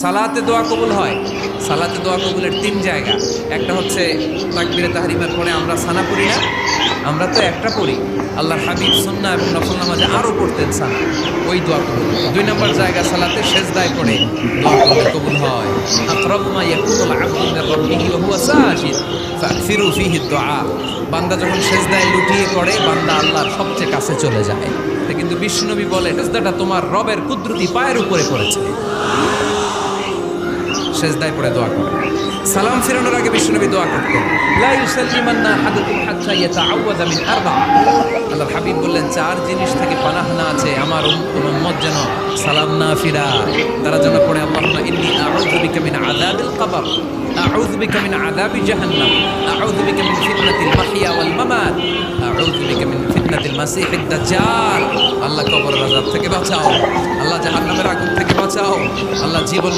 সালাতে দোয়া কবুল হয়। সালাতে দোয়া কবুলের তিন জায়গা। একটা হচ্ছে তাকবীরে তাহরিমের পরে আমরা সানা পড়ি না, আমরা তো একটা পড়ি। আল্লাহর হাবিব সুন্নাহ এবং নফল নামাজে আরও পড়তেন সানা, ওই দোয়া কবুল। দুই নম্বর জায়গা সালাতে সেজদায় পড়ে দোয়া করলে কবুল হয়। আকরাবু মা ইয়াকুনুল আবদু মির রাব্বিহি ওয়া হুয়া সাজিদ ফাকসিরু ফীহি দুআ। বান্দা যখন সেজদায় লুটিয়ে পড়ে, বান্দা আল্লাহর সবচেয়ে কাছে চলে যায়। কিন্তু বিশ্বনবী বলে সেজদাটা তোমার রবের কুদরতি পায়ের উপরে পড়েছে। সেজদায় পড়ে দোয়া করে। সালাম ফিরানোর আগে বিশ্বনবী দোয়া করতেন, লা ইউসাল্লিমান্না আহাদুকুম হাত্তা ইয়াতাআওয়াযা মিন আরবা। আল্লাহর হাবিব বললেন, চার জিনিস থেকে পানাহ না আছে আমার উম্মত যেন সালাম না ফিরায়। তারা যেন পড়ে, আল্লাহুম্মা ইন্নী আউযু বিকা মিন আযাবিল কবর, আউযু বিকা মিন আযাবি জাহান্নাম, আউযু বিকা মিন ফিতনাতিল মাহইয়া ওয়াল মামাত, আউযু বিকা মিন ফিতনাতিল মাসীহিদ দাজ্জাল। আল্লাহ কবরের আযাব থেকে বাঁচাও, আল্লাহ জাহান্নামের আগুন থেকে বাঁচাও, আল্লাহ জীবন